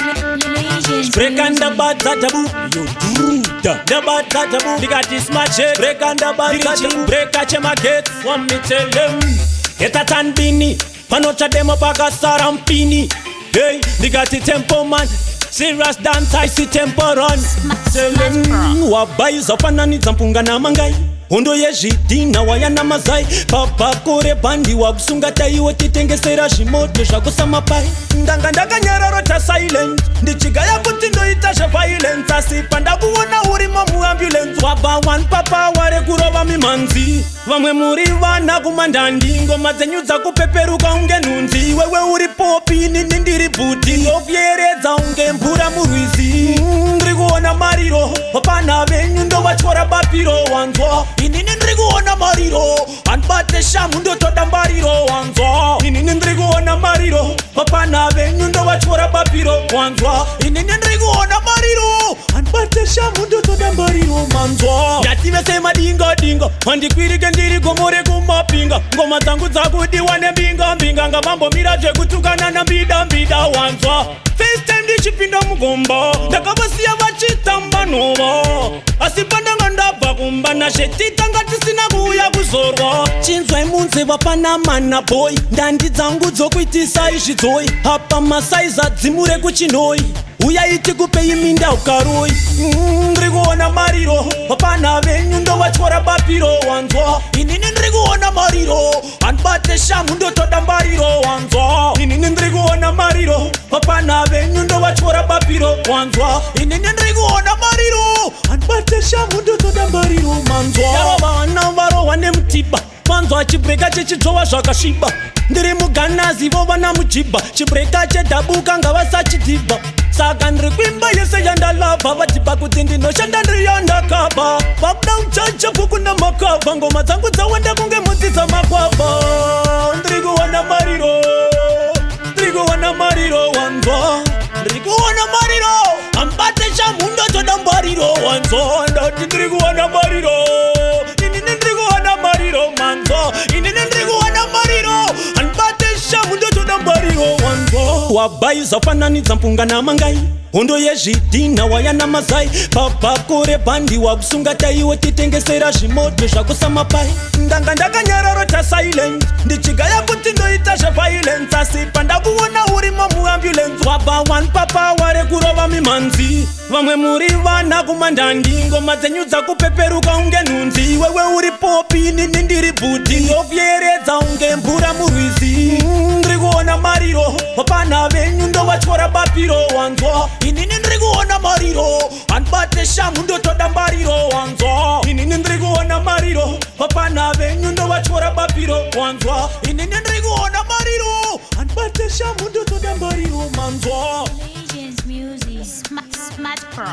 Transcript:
Break and the bad tabu, you do the bad tabu. They got this match, break and the bad tabu. Break a chema get, want me tell them. Get a tan bini, panocha demo paka sarampini. Hey, they got the tempo man. Serious dance, I see tempo run. Tell them, wabai zapanani zampunga na mangai. Hondo yezvidhina wayana mazai. Papa kore bandi wakusunga taiwo titengesera zvimoto zvakusamapai. Ndanga ndakanyararota silent ndichigaya kuti ndoita zveviolence asi pandakuona urimo muambulance waba one papa ware kurova mimanzi vamwe muri vana kumandandi ngoma dzenyu dzakupeperuka unge nhunzi wewe uri popi nini ndiri bhuti ndokyeredza unge mvura murwizi ndiri kuona mariro vana venyu ndovatyora bapiro wanzwa inini ndiri kuona mariro handibate shamu ndotoda mbariro wanzwa inini ndiri kuona mariro vana venyu ndovatyora bapiro wanzwa inini ndiri kuona mariro handibate shamu ndotoda mbariro manzwa ndative semadingadinga handikwirike ndiri gomore kumapinga ngoma dzangu dzakudiwa nembingambinga ngamambomira zvekutukana nambidambida wanzwa first time ndichipinda mugomba ndakavasiya vachitamba nhova asi pandanga ndabva kumba nazvetitanga tisina kuuya kuzorwa chinzwai munze vapanamana boy ndandi dzangu dzokuitisa izvidzoi apa masaiza dzimure kuchinhoi uyai tikupei minda ukaroi ndiri kuona mariro vapana venyu ndovatyora bapiro wanzwa inini ndiri kuona mariro handibate shamu ndotoda mbariro wanzwa inini ndiri kuona mariro vapana venyu ndovatyora bapiro wanzwa inini ndiri kuona mariro handibate shamu ndotoda mbariro manzwa yaro vana varohwa nemutiba manzwa chibreka chechidzova zvakasviba ndiri muganazi vovana mujibha chibreka chedabuka ngavasachidhibha saka ndiri kuimba yese yandalabha vachibha kuti ndinoshanda ndiri yandakabha vakuda uchacha bhuku namakabha ngoma dzangu dzawanda kunge mudzi dzamakwabha ndiri kuona mariro ndiri kuona mariro wanzwa ndiri kuona mariro hambate shamu ndotoda mbariro wanzwa ndati ndiri kuona mariro inini ndiri kuona mariro manzwa inini ndiri kuona mariro handibate shamu ndotoda mbariro wanzwa wabai zafananidza mpunga namangai hondo yezvidhina wayana mazai papa kore bandi wakusunga taiwo titengesera zvimoto zvakusamapai ndanga ndakanyararota silent ndichigaya kuti ndoita zveviolence asi pandakuona urimo muambulance waba one papa ware kurova mimanzi vamwe muri vana kumandandi ngoma dzenyu dzakupeperuka unge nhunzi wewe uri popi nini ndiri bhuti ndokyeredza unge mvura murwizi ndiri kuona mariro vapana venyu ndovatyora bapiro wanzwa inini ndiri kuona mariro handibate shamu ndotoda mbariro wanzwa inini ndiri kuona mariro vapana venyu ndovatyora bapiro wanzwa inini ndiri kuona mariro handibate shamu ndotoda mbariro manzwa Legends music, smart pro.